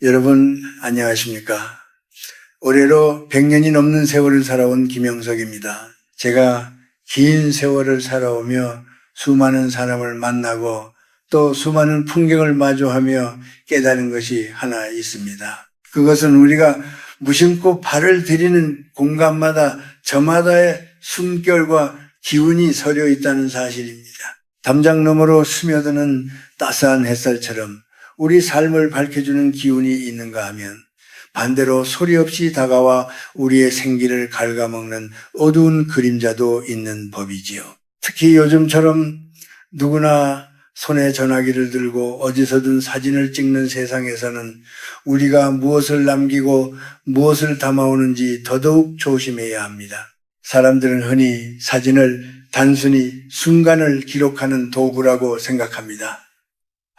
여러분 안녕하십니까? 올해로 100년이 넘는 세월을 살아온 김영석입니다. 제가 긴 세월을 살아오며 수많은 사람을 만나고 또 수많은 풍경을 마주하며 깨달은 것이 하나 있습니다. 그것은 우리가 무심코 발을 들이는 공간마다 저마다의 숨결과 기운이 서려 있다는 사실입니다. 담장 너머로 스며드는 따스한 햇살처럼 우리 삶을 밝혀주는 기운이 있는가 하면 반대로 소리 없이 다가와 우리의 생기를 갉아먹는 어두운 그림자도 있는 법이지요. 특히 요즘처럼 누구나 손에 전화기를 들고 어디서든 사진을 찍는 세상에서는 우리가 무엇을 남기고 무엇을 담아오는지 더더욱 조심해야 합니다. 사람들은 흔히 사진을 단순히 순간을 기록하는 도구라고 생각합니다.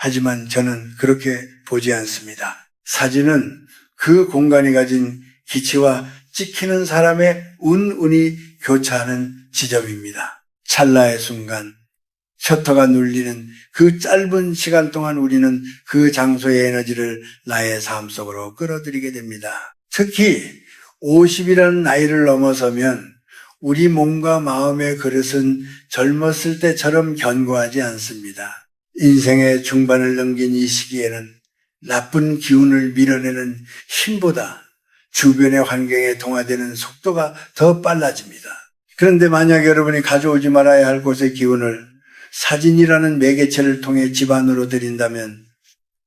하지만 저는 그렇게 보지 않습니다. 사진은 그 공간이 가진 기치와 찍히는 사람의 운이 교차하는 지점입니다. 찰나의 순간, 셔터가 눌리는 그 짧은 시간 동안 우리는 그 장소의 에너지를 나의 삶 속으로 끌어들이게 됩니다. 특히 50이라는 나이를 넘어서면 우리 몸과 마음의 그릇은 젊었을 때처럼 견고하지 않습니다. 인생의 중반을 넘긴 이 시기에는 나쁜 기운을 밀어내는 힘보다 주변의 환경에 동화되는 속도가 더 빨라집니다. 그런데 만약 여러분이 가져오지 말아야 할 곳의 기운을 사진이라는 매개체를 통해 집안으로 들인다면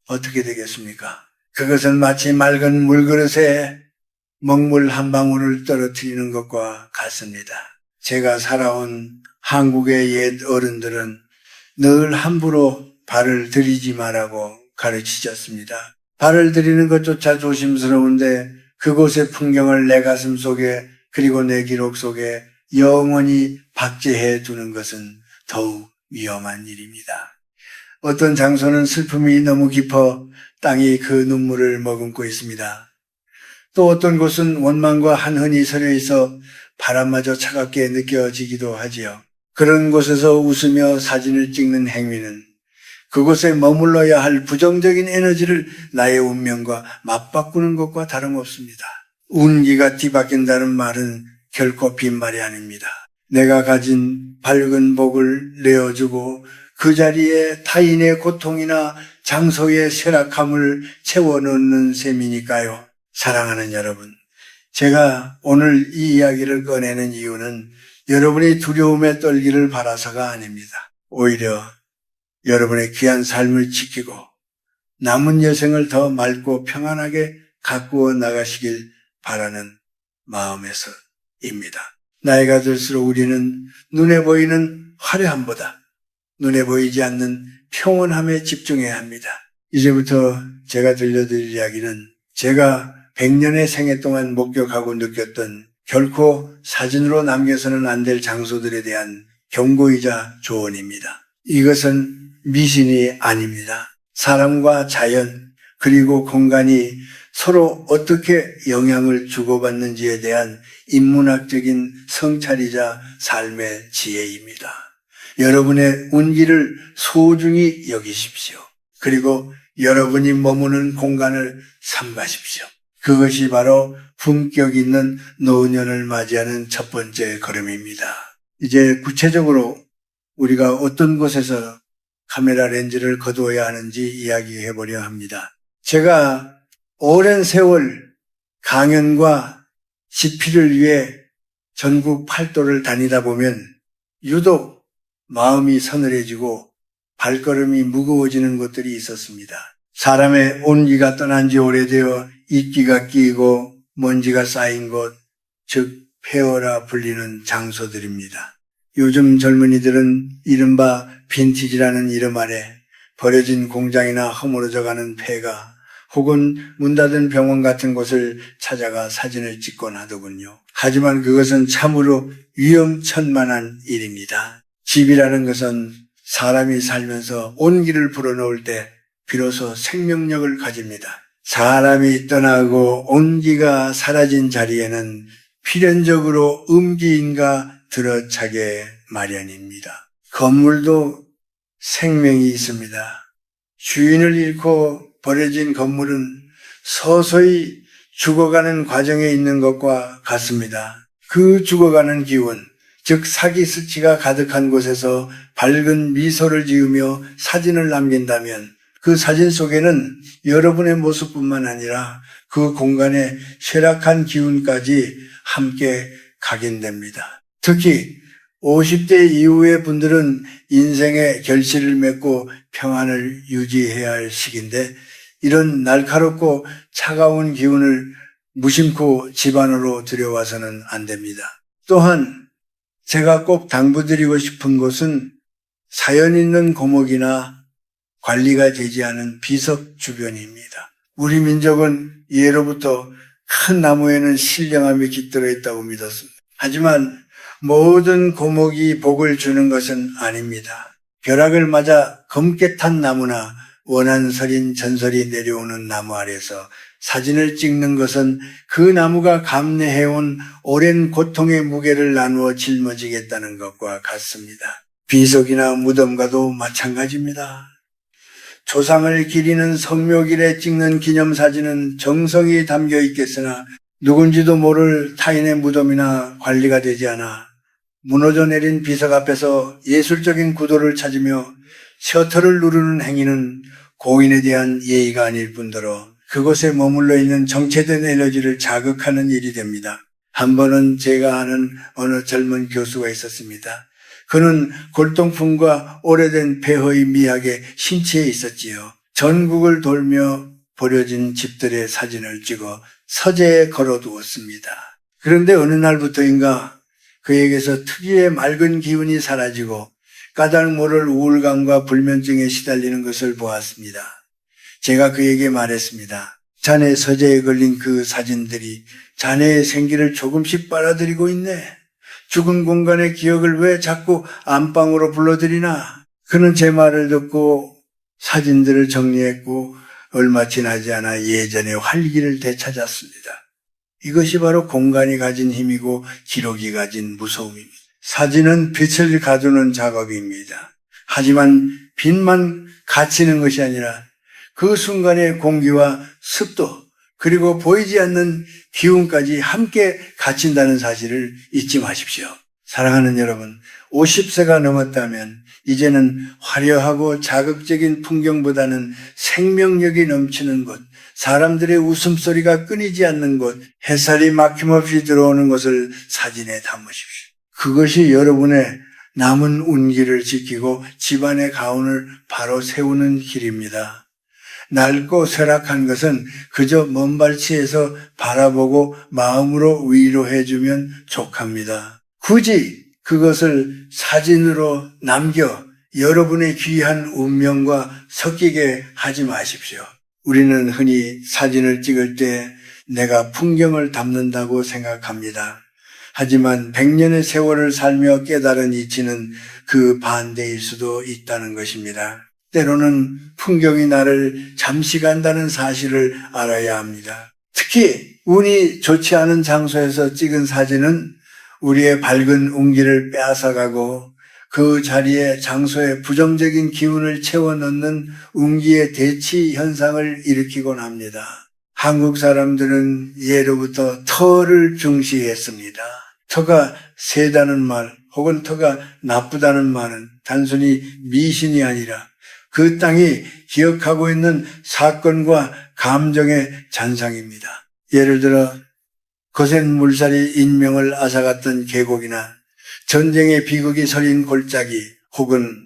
어떻게 되겠습니까? 그것은 마치 맑은 물그릇에 먹물 한 방울을 떨어뜨리는 것과 같습니다. 제가 살아온 한국의 옛 어른들은 늘 함부로 발을 들이지 말라고 가르치셨습니다. 발을 들이는 것조차 조심스러운데 그곳의 풍경을 내 가슴 속에 그리고 내 기록 속에 영원히 박제해 두는 것은 더욱 위험한 일입니다. 어떤 장소는 슬픔이 너무 깊어 땅이 그 눈물을 머금고 있습니다. 또 어떤 곳은 원망과 한흔이 서려 있어 바람마저 차갑게 느껴지기도 하지요. 그런 곳에서 웃으며 사진을 찍는 행위는 그곳에 머물러야 할 부정적인 에너지를 나의 운명과 맞바꾸는 것과 다름없습니다. 운기가 뒤바뀐다는 말은 결코 빈말이 아닙니다. 내가 가진 밝은 복을 내어주고 그 자리에 타인의 고통이나 장소의 쇠락함을 채워넣는 셈이니까요. 사랑하는 여러분, 제가 오늘 이 이야기를 꺼내는 이유는 여러분이 두려움에 떨기를 바라서가 아닙니다. 오히려 여러분의 귀한 삶을 지키고 남은 여생을 더 맑고 평안하게 가꾸어 나가시길 바라는 마음에서입니다. 나이가 들수록 우리는 눈에 보이는 화려함보다 눈에 보이지 않는 평온함에 집중해야 합니다. 이제부터 제가 들려드릴 이야기는 제가 100년의 생애 동안 목격하고 느꼈던 결코 사진으로 남겨서는 안 될 장소들에 대한 경고이자 조언입니다. 이것은 미신이 아닙니다. 사람과 자연 그리고 공간이 서로 어떻게 영향을 주고받는지에 대한 인문학적인 성찰이자 삶의 지혜입니다. 여러분의 운기를 소중히 여기십시오. 그리고 여러분이 머무는 공간을 삼가십시오. 그것이 바로 품격 있는 노년을 맞이하는 첫 번째 걸음입니다. 이제 구체적으로 우리가 어떤 곳에서 카메라 렌즈를 거두어야 하는지 이야기해 보려 합니다. 제가 오랜 세월 강연과 집필을 위해 전국 팔도를 다니다 보면 유독 마음이 서늘해지고 발걸음이 무거워지는 곳들이 있었습니다. 사람의 온기가 떠난 지 오래되어 이끼가 끼이고 먼지가 쌓인 곳, 즉 폐허라 불리는 장소들입니다. 요즘 젊은이들은 이른바 빈티지라는 이름 아래 버려진 공장이나 허물어져가는 폐가 혹은 문 닫은 병원 같은 곳을 찾아가 사진을 찍곤 하더군요. 하지만 그것은 참으로 위험천만한 일입니다. 집이라는 것은 사람이 살면서 온기를 불어넣을 때 비로소 생명력을 가집니다. 사람이 떠나고 온기가 사라진 자리에는 필연적으로 음기인가 들어차게 마련입니다. 건물도 생명이 있습니다. 주인을 잃고 버려진 건물은 서서히 죽어가는 과정에 있는 것과 같습니다. 그 죽어가는 기운, 즉 사기스치가 가득한 곳에서 밝은 미소를 지으며 사진을 남긴다면 그 사진 속에는 여러분의 모습뿐만 아니라 그 공간의 쇠락한 기운까지 함께 각인됩니다. 특히 50대 이후의 분들은 인생의 결실을 맺고 평안을 유지해야 할 시기인데 이런 날카롭고 차가운 기운을 무심코 집안으로 들여와서는 안 됩니다. 또한 제가 꼭 당부드리고 싶은 곳은 사연 있는 고목이나 관리가 되지 않은 비석 주변입니다. 우리 민족은 예로부터 큰 나무에는 신령함이 깃들어 있다고 믿었습니다. 하지만 모든 고목이 복을 주는 것은 아닙니다. 벼락을 맞아 검게 탄 나무나 원한서린 전설이 내려오는 나무 아래서 사진을 찍는 것은 그 나무가 감내해온 오랜 고통의 무게를 나누어 짊어지겠다는 것과 같습니다. 비석이나 무덤과도 마찬가지입니다. 조상을 기리는 성묘길에 찍는 기념사진은 정성이 담겨 있겠으나 누군지도 모를 타인의 무덤이나 관리가 되지 않아 무너져 내린 비석 앞에서 예술적인 구도를 찾으며 셔터를 누르는 행위는 고인에 대한 예의가 아닐 뿐더러 그곳에 머물러 있는 정체된 에너지를 자극하는 일이 됩니다. 한 번은 제가 아는 어느 젊은 교수가 있었습니다. 그는 골동품과 오래된 폐허의 미학에 심취해 있었지요. 전국을 돌며 버려진 집들의 사진을 찍어 서재에 걸어두었습니다. 그런데 어느 날부터인가 그에게서 특유의 맑은 기운이 사라지고 까닭 모를 우울감과 불면증에 시달리는 것을 보았습니다. 제가 그에게 말했습니다. 자네 서재에 걸린 그 사진들이 자네의 생기를 조금씩 빨아들이고 있네. 죽은 공간의 기억을 왜 자꾸 안방으로 불러들이나? 그는 제 말을 듣고 사진들을 정리했고 얼마 지나지 않아 예전의 활기를 되찾았습니다. 이것이 바로 공간이 가진 힘이고 기록이 가진 무서움입니다. 사진은 빛을 가두는 작업입니다. 하지만 빛만 갇히는 것이 아니라 그 순간의 공기와 습도 그리고 보이지 않는 기운까지 함께 갇힌다는 사실을 잊지 마십시오. 사랑하는 여러분, 50세가 넘었다면 이제는 화려하고 자극적인 풍경보다는 생명력이 넘치는 곳, 사람들의 웃음소리가 끊이지 않는 곳, 햇살이 막힘없이 들어오는 것을 사진에 담으십시오. 그것이 여러분의 남은 운기를 지키고 집안의 가운을 바로 세우는 길입니다. 낡고 쇠락한 것은 그저 먼 발치에서 바라보고 마음으로 위로해주면 족합니다. 굳이 그것을 사진으로 남겨 여러분의 귀한 운명과 섞이게 하지 마십시오. 우리는 흔히 사진을 찍을 때 내가 풍경을 담는다고 생각합니다. 하지만 100년의 세월을 살며 깨달은 이치는 그 반대일 수도 있다는 것입니다. 때로는 풍경이 나를 잠시 간다는 사실을 알아야 합니다. 특히 운이 좋지 않은 장소에서 찍은 사진은 우리의 밝은 운기를 빼앗아가고 그 자리에 장소에 부정적인 기운을 채워 넣는 운기의 대치 현상을 일으키곤 합니다. 한국 사람들은 예로부터 터를 중시했습니다. 터가 세다는 말 혹은 터가 나쁘다는 말은 단순히 미신이 아니라 그 땅이 기억하고 있는 사건과 감정의 잔상입니다. 예를 들어 거센 물살이 인명을 앗아갔던 계곡이나 전쟁의 비극이 서린 골짜기 혹은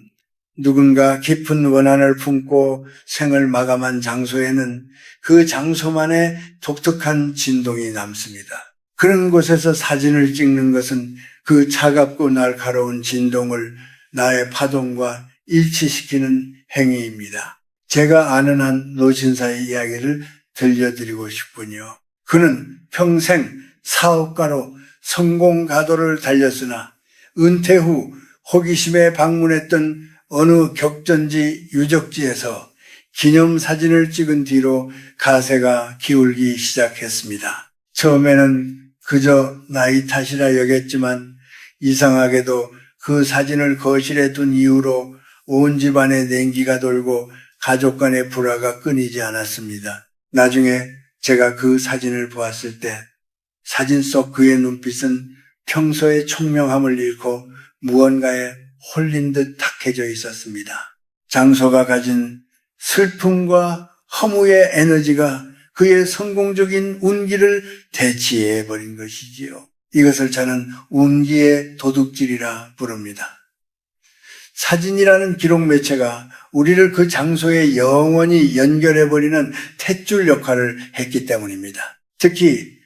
누군가 깊은 원한을 품고 생을 마감한 장소에는 그 장소만의 독특한 진동이 남습니다. 그런 곳에서 사진을 찍는 것은 그 차갑고 날카로운 진동을 나의 파동과 일치시키는 행위입니다. 제가 아는 한 노신사의 이야기를 들려드리고 싶군요. 그는 평생 사업가로 성공 가도를 달렸으나 은퇴 후 호기심에 방문했던 어느 격전지 유적지에서 기념사진을 찍은 뒤로 가세가 기울기 시작했습니다. 처음에는 그저 나이 탓이라 여겼지만 이상하게도 그 사진을 거실에 둔 이후로 온 집안에 냉기가 돌고 가족 간의 불화가 끊이지 않았습니다. 나중에 제가 그 사진을 보았을 때 사진 속 그의 눈빛은 평소의 총명함을 잃고 무언가에 홀린 듯 탁해져 있었습니다. 장소가 가진 슬픔과 허무의 에너지가 그의 성공적인 운기를 대치해버린 것이지요. 이것을 저는 운기의 도둑질이라 부릅니다. 사진이라는 기록 매체가 우리를 그 장소에 영원히 연결해버리는 탯줄 역할을 했기 때문입니다. 특히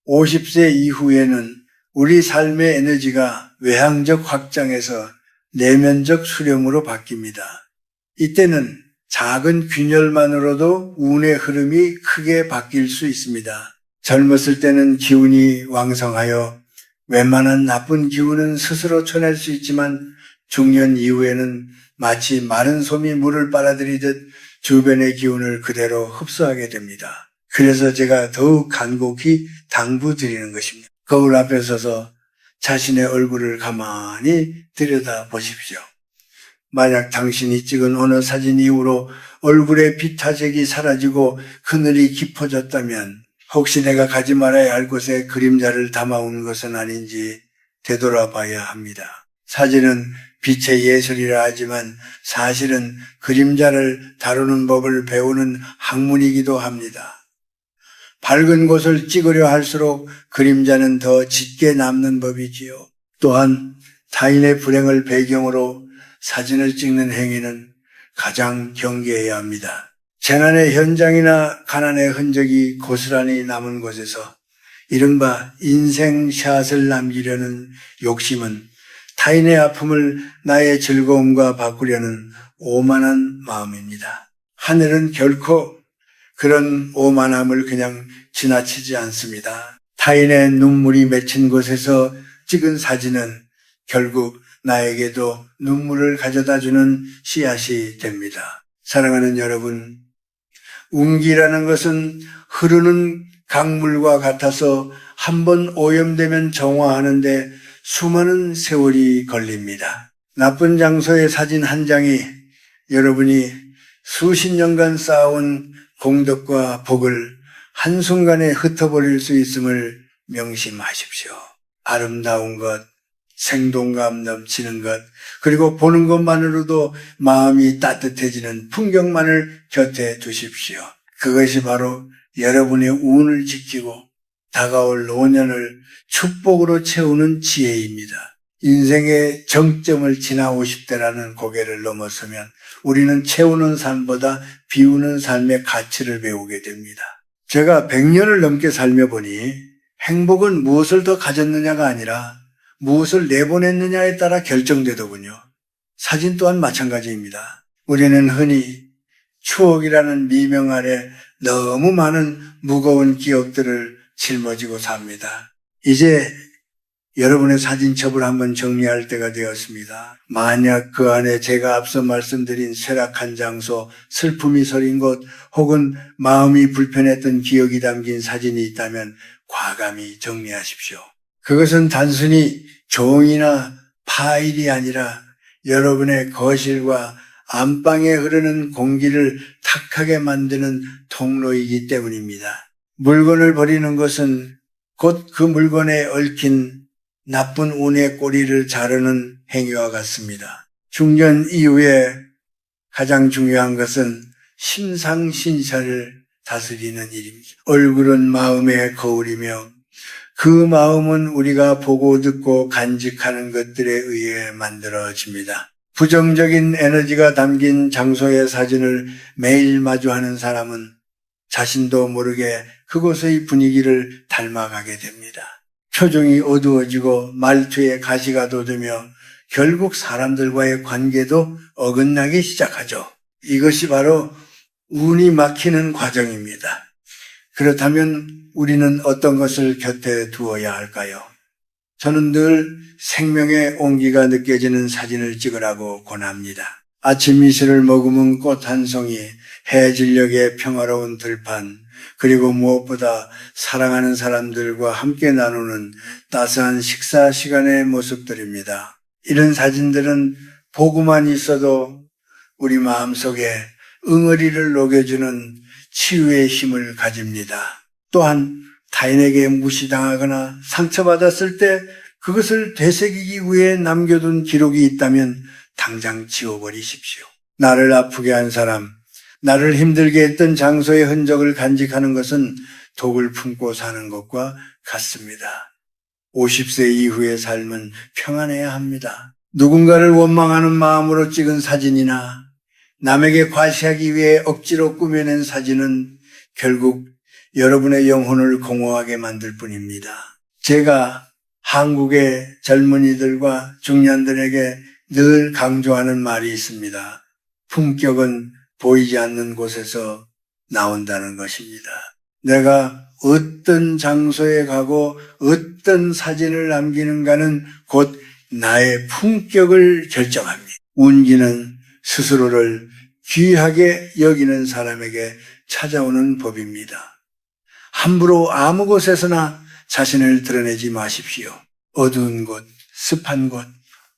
50세 이후에는 우리 삶의 에너지가 외향적 확장에서 내면적 수렴으로 바뀝니다. 이때는 작은 균열만으로도 운의 흐름이 크게 바뀔 수 있습니다. 젊었을 때는 기운이 왕성하여 웬만한 나쁜 기운은 스스로 쳐낼 수 있지만 중년 이후에는 마치 마른 솜이 물을 빨아들이듯 주변의 기운을 그대로 흡수하게 됩니다. 그래서 제가 더욱 간곡히 당부드리는 것입니다. 거울 앞에 서서 자신의 얼굴을 가만히 들여다 보십시오. 만약 당신이 찍은 어느 사진 이후로 얼굴의 비타적이 사라지고 그늘이 깊어졌다면 혹시 내가 가지 말아야 할 곳에 그림자를 담아온 것은 아닌지 되돌아봐야 합니다. 사진은 빛의 예술이라 하지만 사실은 그림자를 다루는 법을 배우는 학문이기도 합니다. 밝은 곳을 찍으려 할수록 그림자는 더 짙게 남는 법이지요. 또한 타인의 불행을 배경으로 사진을 찍는 행위는 가장 경계해야 합니다. 재난의 현장이나 가난의 흔적이 고스란히 남은 곳에서 이른바 인생샷을 남기려는 욕심은 타인의 아픔을 나의 즐거움과 바꾸려는 오만한 마음입니다. 하늘은 결코 그런 오만함을 그냥 지나치지 않습니다. 타인의 눈물이 맺힌 곳에서 찍은 사진은 결국 나에게도 눈물을 가져다주는 씨앗이 됩니다. 사랑하는 여러분, 운기라는 것은 흐르는 강물과 같아서 한번 오염되면 정화하는데 수많은 세월이 걸립니다. 나쁜 장소의 사진 한 장이 여러분이 수십 년간 쌓아온 공덕과 복을 한순간에 흩어버릴 수 있음을 명심하십시오. 아름다운 것, 생동감 넘치는 것, 그리고 보는 것만으로도 마음이 따뜻해지는 풍경만을 곁에 두십시오. 그것이 바로 여러분의 운을 지키고 다가올 노년을 축복으로 채우는 지혜입니다. 인생의 정점을 지나고 싶다라는 고개를 넘어서면 우리는 채우는 삶보다 비우는 삶의 가치를 배우게 됩니다. 제가 100년을 넘게 살며 보니 행복은 무엇을 더 가졌느냐가 아니라 무엇을 내보냈느냐에 따라 결정되더군요. 사진 또한 마찬가지입니다. 우리는 흔히 추억이라는 미명 아래 너무 많은 무거운 기억들을 짊어지고 삽니다. 이제 여러분의 사진첩을 한번 정리할 때가 되었습니다. 만약 그 안에 제가 앞서 말씀드린 쇠락한 장소, 슬픔이 서린 곳, 혹은 마음이 불편했던 기억이 담긴 사진이 있다면 과감히 정리하십시오. 그것은 단순히 종이나 파일이 아니라 여러분의 거실과 안방에 흐르는 공기를 탁하게 만드는 통로이기 때문입니다. 물건을 버리는 것은 곧 그 물건에 얽힌 나쁜 운의 꼬리를 자르는 행위와 같습니다. 중년 이후에 가장 중요한 것은 심상신사를 다스리는 일입니다. 얼굴은 마음의 거울이며 그 마음은 우리가 보고 듣고 간직하는 것들에 의해 만들어집니다. 부정적인 에너지가 담긴 장소의 사진을 매일 마주하는 사람은 자신도 모르게 그곳의 분위기를 닮아가게 됩니다. 표정이 어두워지고 말투에 가시가 돋으며 결국 사람들과의 관계도 어긋나기 시작하죠. 이것이 바로 운이 막히는 과정입니다. 그렇다면 우리는 어떤 것을 곁에 두어야 할까요? 저는 늘 생명의 온기가 느껴지는 사진을 찍으라고 권합니다. 아침 이슬을 머금은 꽃 한 송이, 해질녘의 평화로운 들판, 그리고 무엇보다 사랑하는 사람들과 함께 나누는 따스한 식사 시간의 모습들입니다. 이런 사진들은 보고만 있어도 우리 마음속에 응어리를 녹여주는 치유의 힘을 가집니다. 또한 타인에게 무시당하거나 상처받았을 때 그것을 되새기기 위해 남겨둔 기록이 있다면 당장 지워버리십시오. 나를 아프게 한 사람, 나를 힘들게 했던 장소의 흔적을 간직하는 것은 독을 품고 사는 것과 같습니다. 50세 이후의 삶은 평안해야 합니다. 누군가를 원망하는 마음으로 찍은 사진이나 남에게 과시하기 위해 억지로 꾸며낸 사진은 결국 여러분의 영혼을 공허하게 만들 뿐입니다. 제가 한국의 젊은이들과 중년들에게 늘 강조하는 말이 있습니다. 품격은 보이지 않는 곳에서 나온다는 것입니다. 내가 어떤 장소에 가고 어떤 사진을 남기는가는 곧 나의 품격을 결정합니다. 운기는 스스로를 귀하게 여기는 사람에게 찾아오는 법입니다. 함부로 아무 곳에서나 자신을 드러내지 마십시오. 어두운 곳, 습한 곳,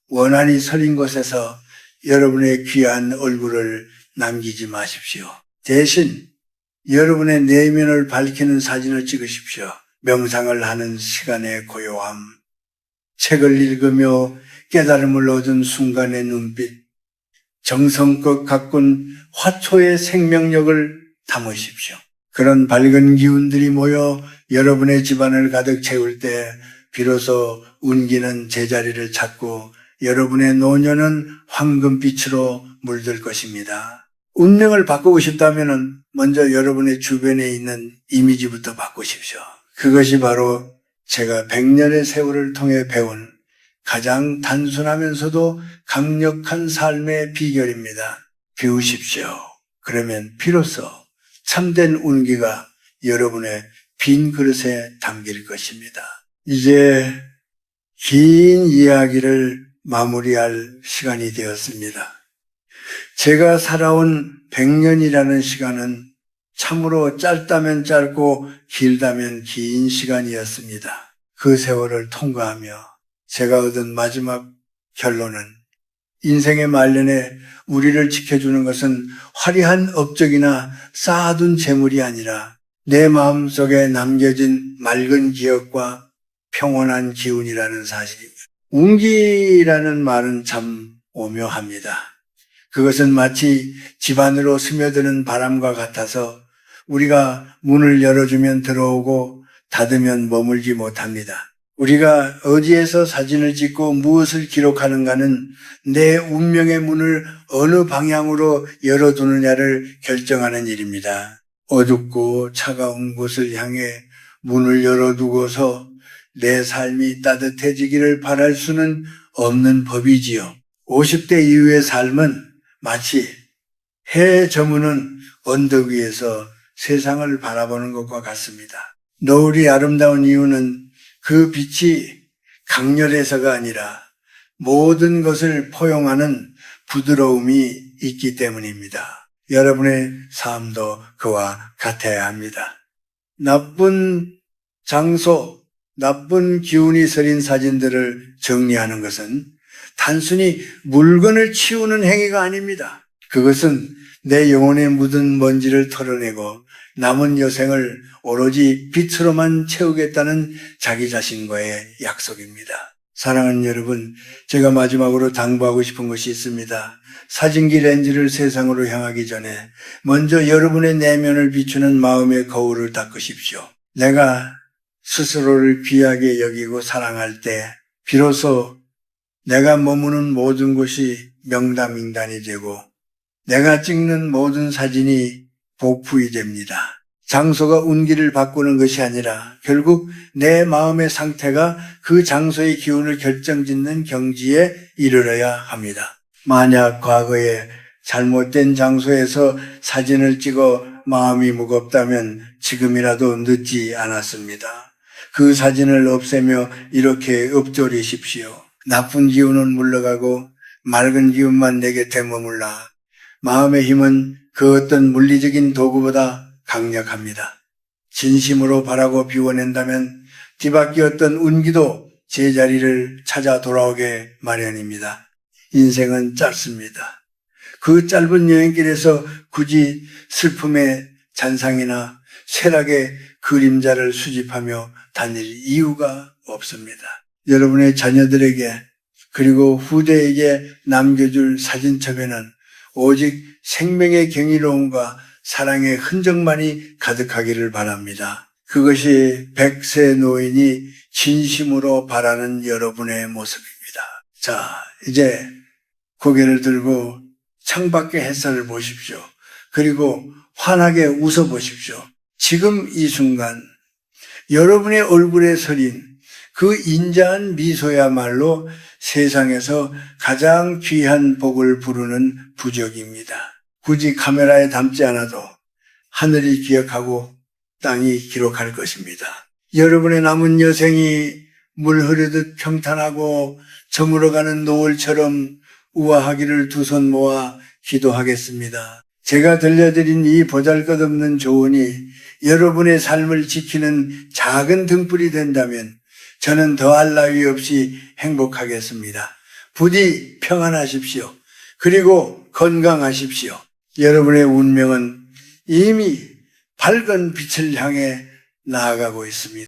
원한이 서린 곳에서 여러분의 귀한 얼굴을 남기지 마십시오. 대신 여러분의 내면을 밝히는 사진을 찍으십시오. 명상을 하는 시간의 고요함, 책을 읽으며 깨달음을 얻은 순간의 눈빛, 정성껏 가꾼 화초의 생명력을 담으십시오. 그런 밝은 기운들이 모여 여러분의 집안을 가득 채울 때 비로소 운기는 제자리를 찾고 여러분의 노년은 황금빛으로 물들 것입니다. 운명을 바꾸고 싶다면 먼저 여러분의 주변에 있는 이미지부터 바꾸십시오. 그것이 바로 제가 100년의 세월을 통해 배운 가장 단순하면서도 강력한 삶의 비결입니다. 배우십시오. 그러면 비로소 참된 운기가 여러분의 빈 그릇에 담길 것입니다. 이제 긴 이야기를 마무리할 시간이 되었습니다. 제가 살아온 100년이라는 시간은 참으로 짧다면 짧고 길다면 긴 시간이었습니다. 그 세월을 통과하며 제가 얻은 마지막 결론은 인생의 말년에 우리를 지켜주는 것은 화려한 업적이나 쌓아둔 재물이 아니라 내 마음속에 남겨진 맑은 기억과 평온한 기운이라는 사실입니다. 운기라는 말은 참 오묘합니다. 그것은 마치 집 안으로 스며드는 바람과 같아서 우리가 문을 열어주면 들어오고 닫으면 머물지 못합니다. 우리가 어디에서 사진을 찍고 무엇을 기록하는가는 내 운명의 문을 어느 방향으로 열어두느냐를 결정하는 일입니다. 어둡고 차가운 곳을 향해 문을 열어두고서 내 삶이 따뜻해지기를 바랄 수는 없는 법이지요. 50대 이후의 삶은 마치 해 저무는 언덕 위에서 세상을 바라보는 것과 같습니다. 노을이 아름다운 이유는 그 빛이 강렬해서가 아니라 모든 것을 포용하는 부드러움이 있기 때문입니다. 여러분의 삶도 그와 같아야 합니다. 나쁜 장소, 나쁜 기운이 서린 사진들을 정리하는 것은 단순히 물건을 치우는 행위가 아닙니다. 그것은 내 영혼에 묻은 먼지를 털어내고 남은 여생을 오로지 빛으로만 채우겠다는 자기 자신과의 약속입니다. 사랑하는 여러분, 제가 마지막으로 당부하고 싶은 것이 있습니다. 사진기 렌즈를 세상으로 향하기 전에 먼저 여러분의 내면을 비추는 마음의 거울을 닦으십시오. 내가 스스로를 귀하게 여기고 사랑할 때 비로소 내가 머무는 모든 곳이 명당민단이 되고 내가 찍는 모든 사진이 복부이 됩니다. 장소가 운기를 바꾸는 것이 아니라 결국 내 마음의 상태가 그 장소의 기운을 결정짓는 경지에 이르러야 합니다. 만약 과거에 잘못된 장소에서 사진을 찍어 마음이 무겁다면 지금이라도 늦지 않았습니다. 그 사진을 없애며 이렇게 읊조리십시오. 나쁜 기운은 물러가고 맑은 기운만 내 곁에 머물라. 마음의 힘은 그 어떤 물리적인 도구보다 강력합니다. 진심으로 바라고 비워낸다면 뒤바뀌 어떤 운기도 제자리를 찾아 돌아오게 마련입니다. 인생은 짧습니다. 그 짧은 여행길에서 굳이 슬픔의 잔상이나 쇠락의 그림자를 수집하며 다닐 이유가 없습니다. 여러분의 자녀들에게 그리고 후대에게 남겨줄 사진첩에는 오직 생명의 경이로움과 사랑의 흔적만이 가득하기를 바랍니다. 그것이 100세 노인이 진심으로 바라는 여러분의 모습입니다. 자, 이제 고개를 들고 창밖의 햇살을 보십시오. 그리고 환하게 웃어보십시오. 지금 이 순간 여러분의 얼굴에 서린 그 인자한 미소야말로 세상에서 가장 귀한 복을 부르는 부적입니다. 굳이 카메라에 담지 않아도 하늘이 기억하고 땅이 기록할 것입니다. 여러분의 남은 여생이 물 흐르듯 평탄하고 저물어가는 노을처럼 우아하기를 두 손 모아 기도하겠습니다. 제가 들려드린 이 보잘것없는 조언이 여러분의 삶을 지키는 작은 등불이 된다면 저는 더할 나위 없이 행복하겠습니다. 부디 평안하십시오. 그리고 건강하십시오. 여러분의 운명은 이미 밝은 빛을 향해 나아가고 있습니다.